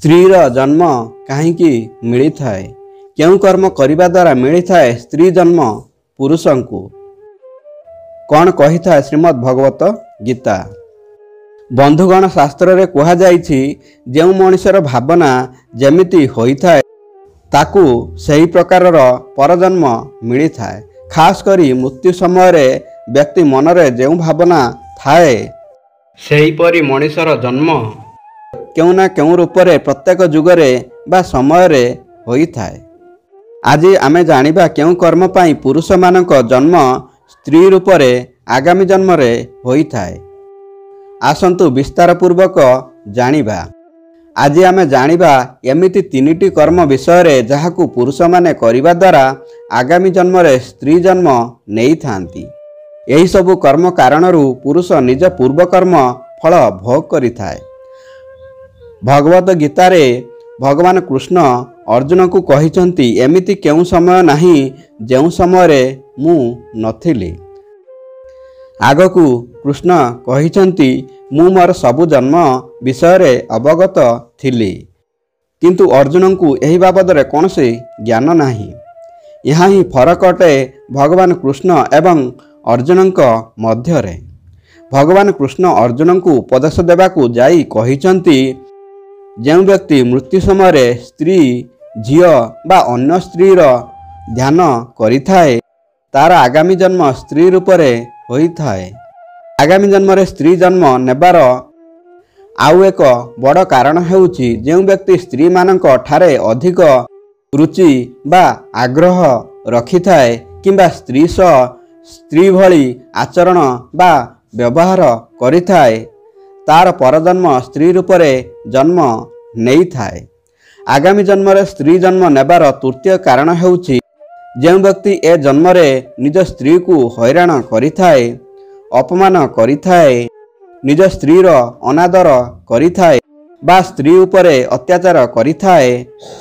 स्त्रीर जन्म कहीं मिली थाए क्यों कर्म करने द्वारा मिली थाए स्त्री जन्म पुरुष को कौन कही था श्रीमद् भगवत गीता। बंधुगण शास्त्र रे कहा जाइछि जो मनुष्यर भावना जेमिति होइथाए ताकू सही प्रकारर परजन्म मिली थाए। खास करी मृत्यु समय रे व्यक्ति मनरे जो भावना थाए सही परी मनुष्यर जन्म क्यों ना क्यों रूपरे प्रत्येक जुगरे बा समय रे होइथाए। आज आमे जानिबा क्यों कर्म पाई पुरुष मानक जन्म स्त्री रूपरे आगामी जन्म रे होइथाए। आसंतु विस्तार पूर्वक जानिबा। आज आमे जानिबा एमिति तीनिटी कर्म विषय रे जहाकू पुरुष माने करिबा द्वारा आगामी जन्म रे स्त्री जन्म नेई थांती। एही सबु कर्म कारणरू पुरुष निज पूर्व कर्म फल भोग करिथाए। भगवत गीता रे भगवान कृष्ण अर्जुन को कहिचंती एमिति केउ समय नाही जेउ समय रे मु नथिली। आगकू कृष्ण कहिचंती मु मोर सबु जन्म विषय रे अवगत थिली किंतु अर्जुन को एही बाबद रे कोनसे ज्ञान नाही। यहाँ ही फरक अटे भगवान कृष्ण एवं अर्जुन मध्य रे। भगवान कृष्ण अर्जुन को उपदेश देवाकू जाई कहिचंती जो व्यक्ति मृत्यु समय स्त्री झील बा अन्य स्त्रीर ध्यान करिथाए तार आगामी जन्म स्त्री रूपरे होइथाए। आगामी जन्म रे स्त्री जन्म नेबार आउ एक बड़ कारण हेउची जो व्यक्ति स्त्री मानक ठारे अधिक रुचि बा आग्रह रखिथाए किंबा स्त्री सह स्त्री भली आचरण बा व्यवहार करिथाए तार परजन्म स्त्री रूपरे जन्म नहीं थाए। आगामी जन्म रे स्त्री जन्म नेबार तृतीय कारण हेउची जो व्यक्ति ए जन्म रे निज स्त्री को हैरान करिथाए अपमान करिथाए निज स्त्रीर अनादर करिथाए बा स्त्री उपरे अत्याचार करिथाए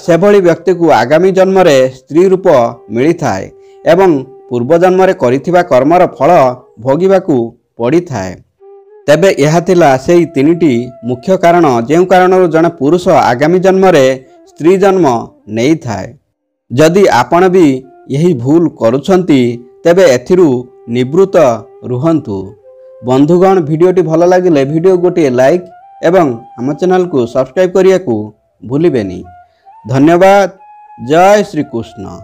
से भली व्यक्ति को आगामी जन्म रे स्त्री रूप मिली थाए एवं पूर्व जन्म रे करिथिबा कर्मर फल भोगिबाकू पड़िथाए। तेबे यह थिला सेही तीनिटी मुख्य कारण जो कारण जने पुरुष आगामी जन्म रे स्त्री जन्म नहीं थाए। जदि आपण भी यही भूल करुछंती तेबे एथिरु निवृत्त रुहंतु। बंधुगण वीडियोटी भल लागिले वीडियो गोटे लाइक एवं आम चैनल को सब्सक्राइब करिया को भूलिबेनी। धन्यवाद। जय श्री कृष्ण।